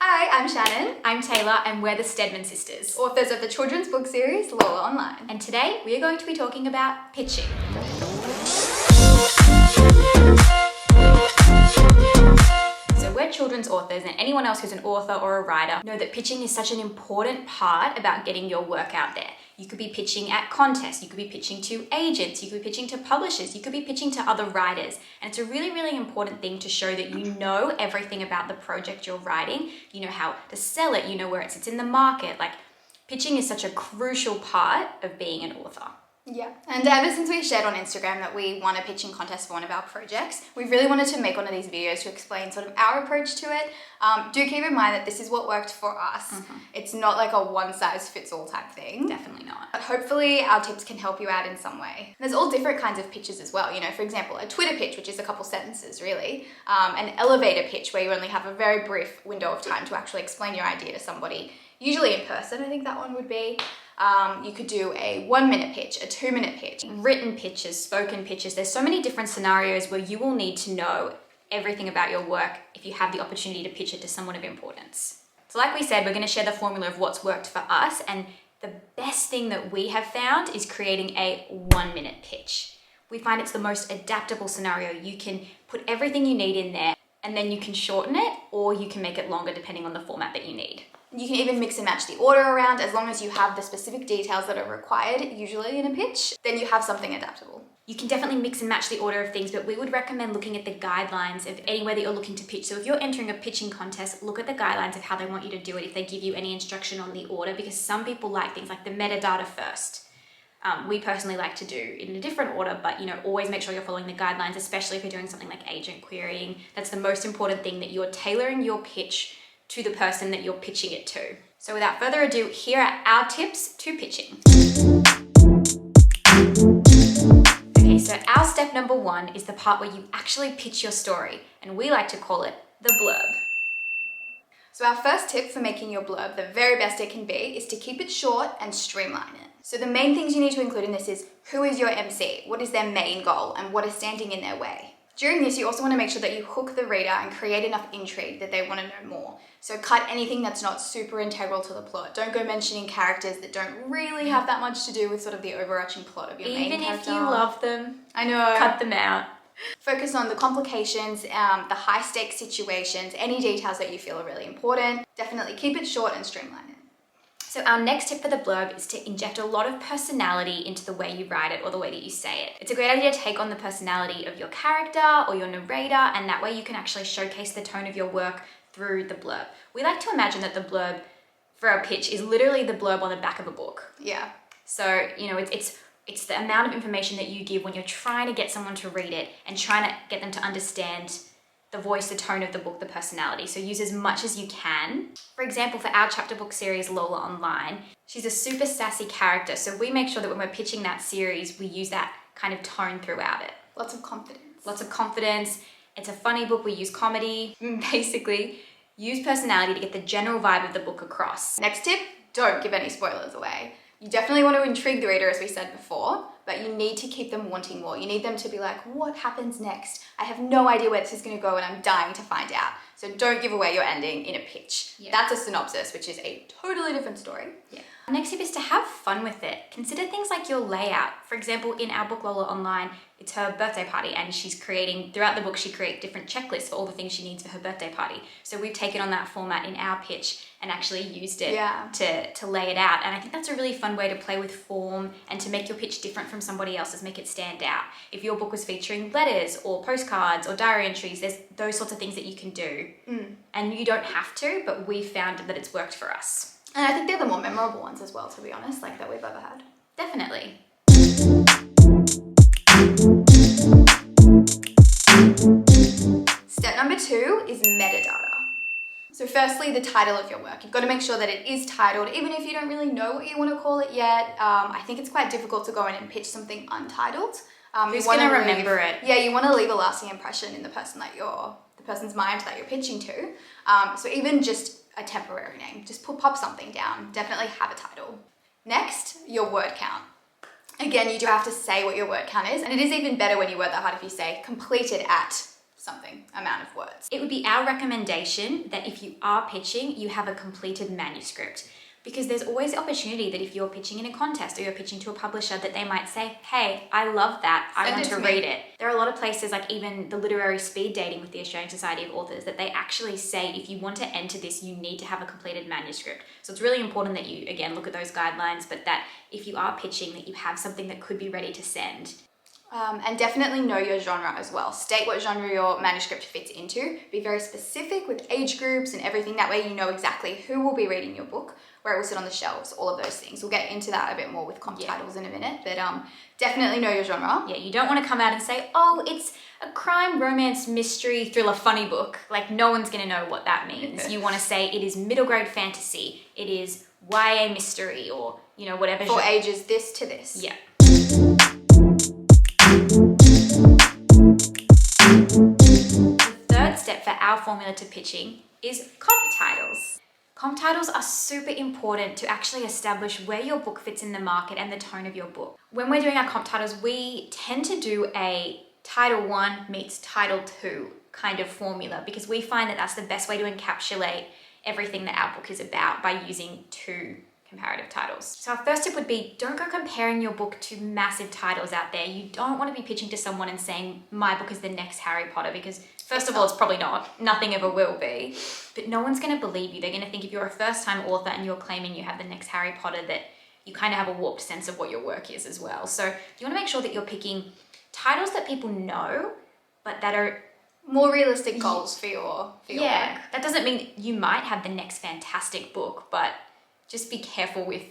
Hi, I'm Shannon, I'm Tayla, and we're the Stedman Sisters, authors of the children's book series LOLA Online. and today we are going to be talking about pitching. So we're children's authors, and anyone else who's an author or a writer know that pitching is such an important part about getting your work out there. You could be pitching at contests, you could be pitching to agents, you could be pitching to publishers, you could be pitching to other writers. And it's a really, really important thing to show that you know everything about the project you're writing. You know how to sell it, you know where it sits in the market. Like, pitching is such a crucial part of being an author. Yeah, and ever since we shared on Instagram that we won a pitching contest for one of our projects, we really wanted to make one of these videos to explain sort of our approach to it. Do keep in mind that this is what worked for us. It's not like a one-size-fits-all type thing. Definitely not. But hopefully our tips can help you out in some way. There's all different kinds of pitches as well. You know, for example, a Twitter pitch, which is a couple sentences really, an elevator pitch where you only have a very brief window of time to actually explain your idea to somebody, usually in person, I think that one would be. You could do a 1-minute pitch, a 2-minute pitch. Written pitches, spoken pitches. There's so many different scenarios where you will need to know everything about your work if you have the opportunity to pitch it to someone of importance. So like we said, we're going to share the formula of what's worked for us, and the best thing that we have found is creating a 1-minute pitch. We find it's the most adaptable scenario. You can put everything you need in there, and then you can shorten it, or you can make it longer depending on the format that you need. You can even mix and match the order around as long as you have the specific details that are required, usually in a pitch, then you have something adaptable. You can definitely mix and match the order of things, but we would recommend looking at the guidelines of anywhere that you're looking to pitch. So if you're entering a pitching contest, look at the guidelines of how they want you to do it, if they give you any instruction on the order, because some people like things like the metadata first. We personally like to do it in a different order, but always make sure you're following the guidelines, especially if you're doing something like agent querying. That's the most important thing, that you're tailoring your pitch to the person that you're pitching it to. So without further ado, here are our tips to pitching. Okay, so our step number 1 is the part where you actually pitch your story, and we like to call it the blurb. So our first tip for making your blurb the very best it can be is to keep it short and streamline it. So the main things you need to include in this is, who is your MC? What is their main goal? And what is standing in their way? During this, you also want to make sure that you hook the reader and create enough intrigue that they want to know more. So cut anything that's not super integral to the plot. Don't go mentioning characters that don't really have that much to do with sort of the overarching plot of your main character. Even if you love them, I know. cut them out. Focus on the complications, the high stakes situations, any details that you feel are really important. Definitely keep it short and streamline it. So our next tip for the blurb is to inject a lot of personality into the way you write it or the way that you say it. It's a great idea to take on the personality of your character or your narrator, and that way you can actually showcase the tone of your work through the blurb. We like to imagine that the blurb for our pitch is literally the blurb on the back of a book. Yeah. So, it's the amount of information that you give when you're trying to get someone to read it and trying to get them to understand the voice, the tone of the book, the personality. So use as much as you can. For example, for our chapter book series, LOLA Online, she's a super sassy character. So we make sure that when we're pitching that series, we use that kind of tone throughout it. Lots of confidence. Lots of confidence. It's a funny book. We use comedy. Basically, use personality to get the general vibe of the book across. Next tip, don't give any spoilers away. You definitely want to intrigue the reader, as we said before, but you need to keep them wanting more. You need them to be like, what happens next? I have no idea where this is going to go and I'm dying to find out. So don't give away your ending in a pitch. Yeah. That's a synopsis, which is a totally different story. Yeah. Next tip is to have fun with it. Consider things like your layout. For example, in our book LOLA Online, it's her birthday party, and she's creating, throughout the book, she creates different checklists for all the things she needs for her birthday party. So we've taken on that format in our pitch and actually used it to lay it out. And I think that's a really fun way to play with form and to make your pitch different from somebody else's, make it stand out. If your book was featuring letters or postcards or diary entries, there's those sorts of things that you can do. And you don't have to, but we found that it's worked for us. And I think they're the more memorable ones as well, to be honest, like that we've ever had. Definitely. Step number 2 is metadata. So firstly, the title of your work. You've got to make sure that it is titled, even if you don't really know what you want to call it yet. I think it's quite difficult to go in and pitch something untitled. Who's going to remember it? Yeah, you want to leave a lasting impression in the person's mind that you're pitching to. So even just a temporary name, just pop something down. Definitely have a title. Next, your word count. Again, you do have to say what your word count is, and it is even better when you word that hard if you say completed at something amount of words. It would be our recommendation that if you are pitching, you have a completed manuscript. Because there's always the opportunity that if you're pitching in a contest or you're pitching to a publisher, that they might say, hey, I love that, I want to read it. There are a lot of places, like even the literary speed dating with the Australian Society of Authors, that they actually say if you want to enter this, you need to have a completed manuscript. So it's really important that you, again, look at those guidelines, but that if you are pitching, that you have something that could be ready to send. And definitely know your genre as well. State what genre your manuscript fits into. Be very specific with age groups and everything. That way you know exactly who will be reading your book, where it will sit on the shelves, all of those things. We'll get into that a bit more with comp titles in a minute, but definitely know your genre. Yeah, you don't want to come out and say, oh, it's a crime, romance, mystery, thriller, funny book. Like, no one's going to know what that means. You want to say it is middle grade fantasy, it is YA mystery, or, you know, whatever. For ages this to this. Yeah. The third step for our formula to pitching is comp titles. Comp titles are super important to actually establish where your book fits in the market and the tone of your book. When we're doing our comp titles, we tend to do a Title 1 meets Title 2 kind of formula, because we find that that's the best way to encapsulate everything that our book is about by using two comparative titles. So our first tip would be, don't go comparing your book to massive titles out there. You don't want to be pitching to someone and saying, my book is the next Harry Potter, because first of all, it's probably not. Nothing ever will be. But no one's going to believe you. They're going to think if you're a first-time author and you're claiming you have the next Harry Potter, that you kind of have a warped sense of what your work is as well. So you want to make sure that you're picking titles that people know, but that are more realistic goals for your work. That doesn't mean you might have the next fantastic book, but just be careful with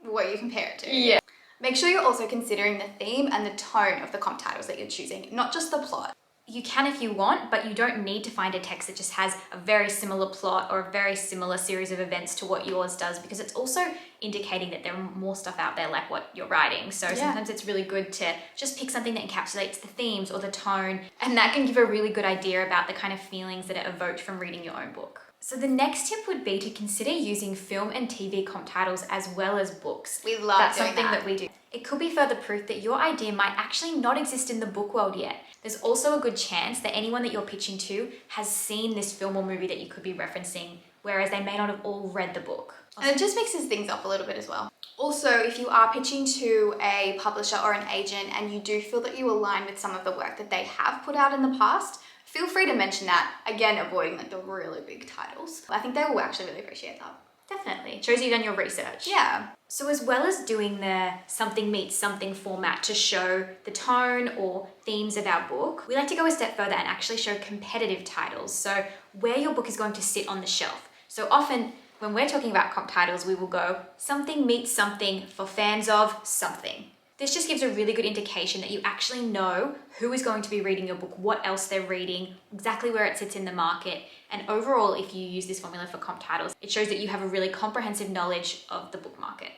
what you compare it to. Yeah. Make sure you're also considering the theme and the tone of the comp titles that you're choosing, not just the plot. You can if you want, but you don't need to find a text that just has a very similar plot or a very similar series of events to what yours does, because it's also indicating that there are more stuff out there like what you're writing. So sometimes it's really good to just pick something that encapsulates the themes or the tone, and that can give a really good idea about the kind of feelings that are evoked from reading your own book. So the next tip would be to consider using film and TV comp titles as well as books. We love That's doing something that we do. It could be further proof that your idea might actually not exist in the book world yet. There's also a good chance that anyone that you're pitching to has seen this film or movie that you could be referencing, whereas they may not have all read the book. And it just mixes things up a little bit as well. Also, if you are pitching to a publisher or an agent and you do feel that you align with some of the work that they have put out in the past, feel free to mention that. Again, avoiding like the really big titles. I think they will actually really appreciate that. Definitely. It shows you've done your research. Yeah. So as well as doing the something meets something format to show the tone or themes of our book, we like to go a step further and actually show competitive titles. So where your book is going to sit on the shelf. So often when we're talking about comp titles, we will go something meets something for fans of something. This just gives a really good indication that you actually know who is going to be reading your book, what else they're reading, exactly where it sits in the market. And overall, if you use this formula for comp titles, it shows that you have a really comprehensive knowledge of the book market.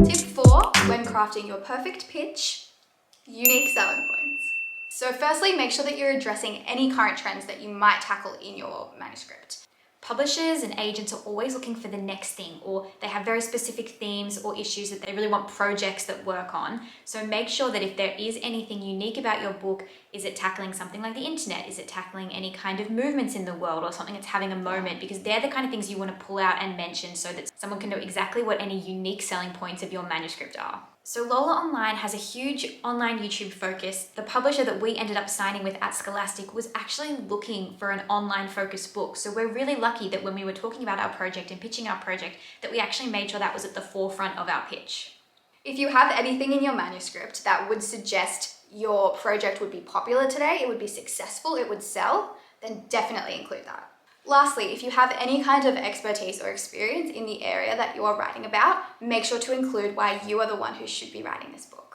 Tip 4, when crafting your perfect pitch, unique selling points. So firstly, make sure that you're addressing any current trends that you might tackle in your manuscript. Publishers and agents are always looking for the next thing, or they have very specific themes or issues that they really want projects that work on. So make sure that if there is anything unique about your book, is it tackling something like the internet? Is it tackling any kind of movements in the world or something that's having a moment? Because they're the kind of things you want to pull out and mention so that someone can know exactly what any unique selling points of your manuscript are. So LOLA Online has a huge online YouTube focus. The publisher that we ended up signing with at Scholastic was actually looking for an online focused book. So we're really lucky that when we were talking about our project and pitching our project, that we actually made sure that was at the forefront of our pitch. If you have anything in your manuscript that would suggest your project would be popular today, it would be successful, it would sell, then definitely include that. Lastly, if you have any kind of expertise or experience in the area that you are writing about, make sure to include why you are the one who should be writing this book.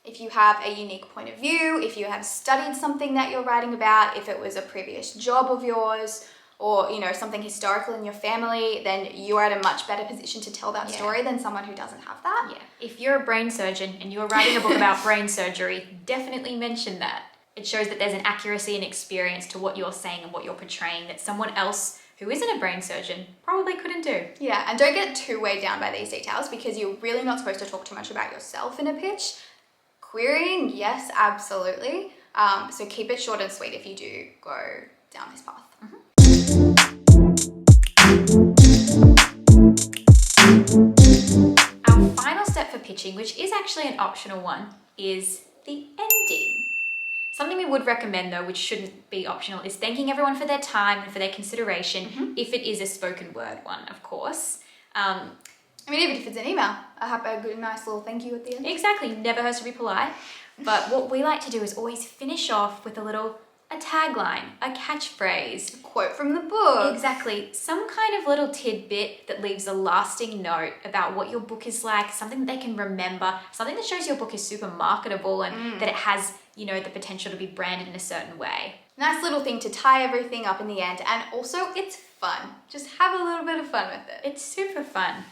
If you have a unique point of view, if you have studied something that you're writing about, if it was a previous job of yours, or something historical in your family, then you are at a much better position to tell that story than someone who doesn't have that. Yeah. If you're a brain surgeon and you're writing a book about brain surgery, definitely mention that. It shows that there's an accuracy and experience to what you're saying and what you're portraying that someone else who isn't a brain surgeon probably couldn't do. Yeah, and don't get too weighed down by these details because you're really not supposed to talk too much about yourself in a pitch. Querying, yes, absolutely. So keep it short and sweet if you do go down this path. Our final step for pitching, which is actually an optional one, is the ending. Something we would recommend though, which shouldn't be optional, is thanking everyone for their time and for their consideration, if it is a spoken word one, of course. I mean, even if it's an email, a good, nice little thank you at the end. Exactly, never hurts to be polite. But what we like to do is always finish off with a tagline, a catchphrase. A quote from the book. Exactly, some kind of little tidbit that leaves a lasting note about what your book is like, something that they can remember, something that shows your book is super marketable and that it has, the potential to be branded in a certain way. Nice little thing to tie everything up in the end, and also it's fun. Just have a little bit of fun with it. It's super fun.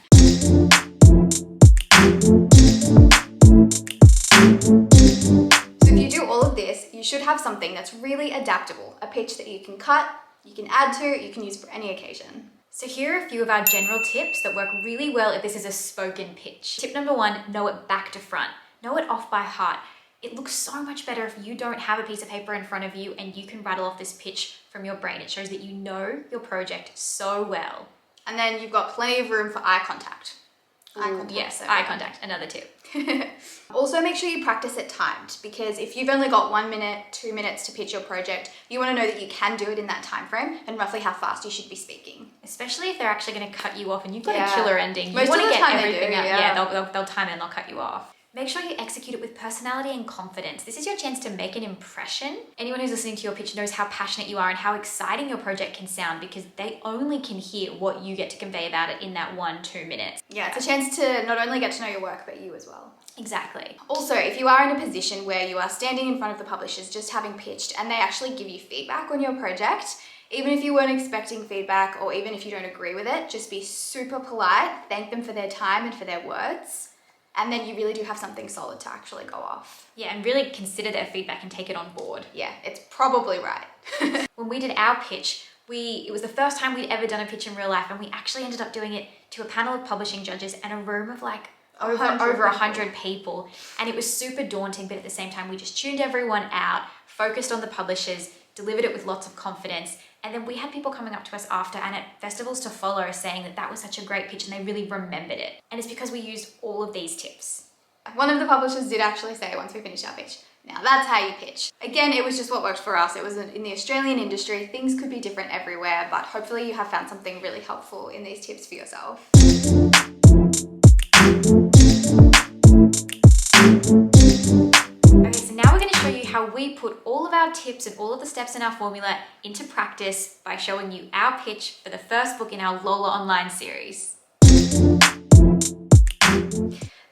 So if you do all of this, you should have something that's really adaptable, a pitch that you can cut, you can add to, you can use for any occasion. So here are a few of our general tips that work really well if this is a spoken pitch. Tip number 1, know it back to front. Know it off by heart. It looks so much better if you don't have a piece of paper in front of you and you can rattle off this pitch from your brain. It shows that you know your project so well. And then you've got plenty of room for eye contact. Yes, eye contact, another tip. Also, make sure you practice it timed, because if you've only got 1 minute, 2 minutes to pitch your project, you want to know that you can do it in that time frame and roughly how fast you should be speaking. Especially if they're actually going to cut you off and you've got a killer ending. Most you want of to the get time everything they do, out. yeah. They'll time it and they'll cut you off. Make sure you execute it with personality and confidence. This is your chance to make an impression. Anyone who's listening to your pitch knows how passionate you are and how exciting your project can sound, because they only can hear what you get to convey about it in that 1-2 minutes. Yeah, it's a chance to not only get to know your work, but you as well. Exactly. Also, if you are in a position where you are standing in front of the publishers just having pitched and they actually give you feedback on your project, even if you weren't expecting feedback or even if you don't agree with it, just be super polite, thank them for their time and for their words. And then you really do have something solid to actually go off. Yeah, and really consider their feedback and take it on board. Yeah, it's probably right. When we did our pitch, it was the first time we'd ever done a pitch in real life, and we actually ended up doing it to a panel of publishing judges and a room of over 100 people. And it was super daunting, but at the same time, we just tuned everyone out, focused on the publishers, delivered it with lots of confidence. And then we had people coming up to us after and at festivals to follow saying that was such a great pitch and they really remembered it. And it's because we used all of these tips. One of the publishers did actually say once we finished our pitch, now that's how you pitch. Again, it was just what worked for us. It was in the Australian industry. Things could be different everywhere, but hopefully you have found something really helpful in these tips for yourself. Okay, so now we're going to show you how we put all of our tips and all of the steps in our formula into practice by showing you our pitch for the first book in our LOLA Online series.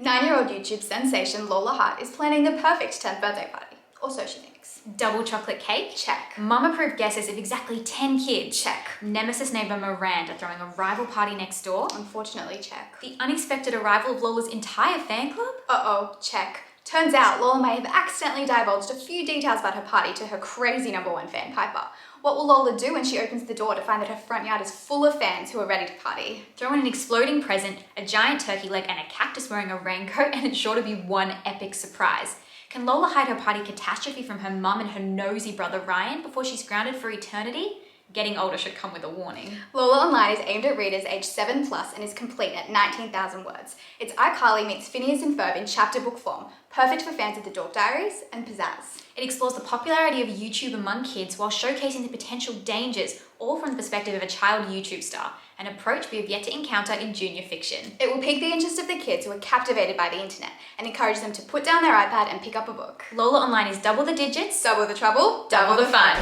9-year-old YouTube sensation Lola Hart is planning the perfect 10th birthday party, or so she thinks. Double chocolate cake? Check. Mum-approved guesses of exactly 10 kids? Check. Nemesis neighbour Miranda throwing a rival party next door? Unfortunately, check. The unexpected arrival of Lola's entire fan club? Uh-oh, check. Turns out Lola may have accidentally divulged a few details about her party to her crazy #1 fan, Piper. What will Lola do when she opens the door to find that her front yard is full of fans who are ready to party? Throw in an exploding present, a giant turkey leg, and a cactus wearing a raincoat, and it's sure to be one epic surprise. Can Lola hide her party catastrophe from her mum and her nosy brother Ryan before she's grounded for eternity? Getting older should come with a warning. LOLA Online is aimed at readers aged 7+ and is complete at 19,000 words. It's iCarly meets Phineas and Ferb in chapter book form, perfect for fans of the Dork Diaries and pizzazz. It explores the popularity of YouTube among kids while showcasing the potential dangers, all from the perspective of a child YouTube star, an approach we have yet to encounter in junior fiction. It will pique the interest of the kids who are captivated by the internet and encourage them to put down their iPad and pick up a book. LOLA Online is double the digits, Double the trouble, double the fun.